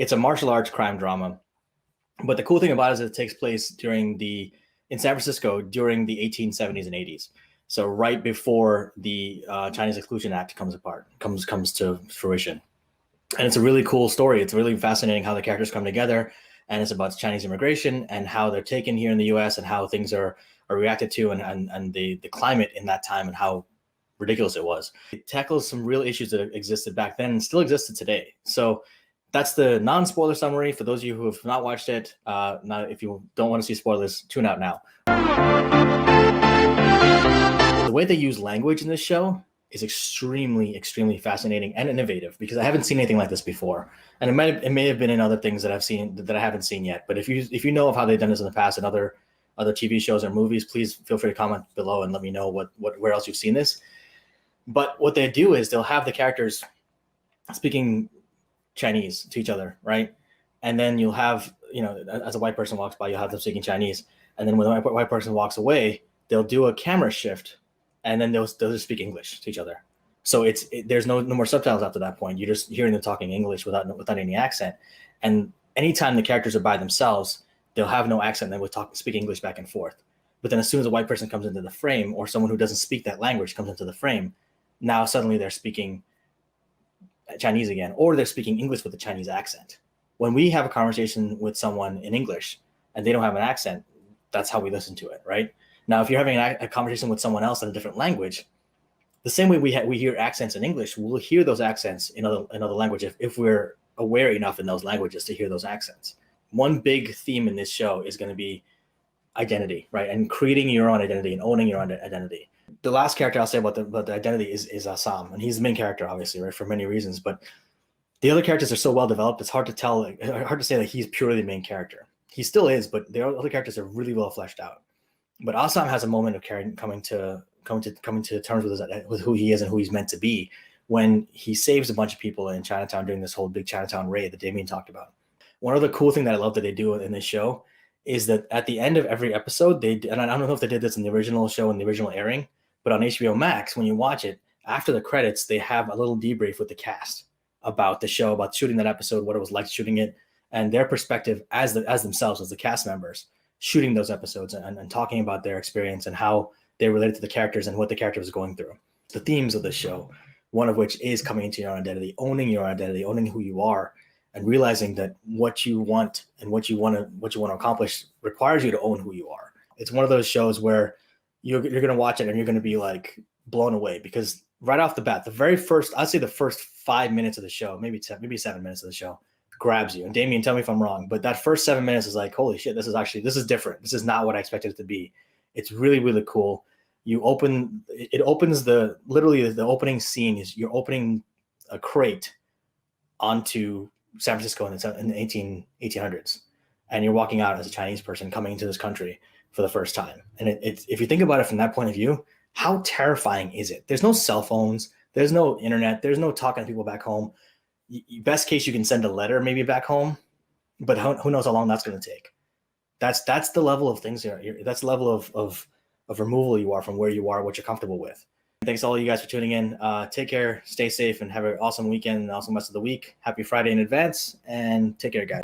It's a martial arts crime drama. But the cool thing about it is it takes place in San Francisco during the 1870s and 80s. So right before the Chinese Exclusion Act comes to fruition. And it's a really cool story. It's really fascinating how the characters come together, and it's about Chinese immigration and how they're taken here in the U.S. and how things are reacted to, and the climate in that time and how ridiculous it was. It tackles some real issues that existed back then and still existed today. So that's the non-spoiler summary for those of you who have not watched it. If you don't want to see spoilers, tune out now. The way they use language in this show is extremely, extremely fascinating and innovative, because I haven't seen anything like this before. And it may have been in other things that I've seen that I haven't seen yet. But if you know of how they've done this in the past in other TV shows or movies, please feel free to comment below and let me know where else you've seen this. But what they do is they'll have the characters speaking Chinese to each other, right? And then you'll have, as a white person walks by, you'll have them speaking Chinese. And then when the white person walks away, they'll do a camera shift, and then they'll just speak English to each other. So there's no more subtitles after that point. You're just hearing them talking English without any accent. And anytime the characters are by themselves, they'll have no accent. They will speak English back and forth. But then as soon as a white person comes into the frame, or someone who doesn't speak that language comes into the frame, now suddenly they're speaking Chinese again, or they're speaking English with a Chinese accent. When we have a conversation with someone in English and they don't have an accent, that's how we listen to it, right? Now, if you're having a conversation with someone else in a different language, the same way we hear accents in English, we'll hear those accents in another language if we're aware enough in those languages to hear those accents. One big theme in this show is going to be identity, right? And creating your own identity and owning your own identity. The last character I'll say about the identity is Assam, and he's the main character, obviously, right, for many reasons. But the other characters are so well developed, it's hard to say that he's purely the main character. He still is, but the other characters are really well fleshed out. But Assam has a moment of coming to terms with who he is and who he's meant to be when he saves a bunch of people in Chinatown during this whole big Chinatown raid that Damien talked about. One other cool thing that I love that they do in this show is that at the end of every episode, and I don't know if they did this in the original show and the original airing, but on HBO Max, when you watch it, after the credits, they have a little debrief with the cast about the show, about shooting that episode, what it was like shooting it, and their perspective as themselves, as the cast members, shooting those episodes and talking about their experience and how they related to the characters and what the character was going through. The themes of the show, one of which is coming into your own identity, owning your own identity, owning who you are, and realizing that what you want and what you want to accomplish requires you to own who you are. It's one of those shows where you're going to watch it and you're going to be like blown away, because right off the bat, I'd say the first 5 minutes of the show, maybe 7 minutes of the show, grabs you. And Damien, tell me if I'm wrong, but that first 7 minutes is like, holy shit, this is different. This is not what I expected it to be. It's really, really cool. The opening scene is you're opening a crate onto San Francisco in the 1800s, and you're walking out as a Chinese person coming into this country for the first time. And if you think about it from that point of view, how terrifying is it? There's no cell phones, there's no internet, there's no talking to people back home. Best case, you can send a letter maybe back home, but who knows how long that's going to take. That's the level of things here. That's the level of removal you are from where you are, what you're comfortable with. Thanks to all you guys for tuning in. Take care, stay safe, and have an awesome weekend and awesome rest of the week. Happy Friday in advance, and take care, guys.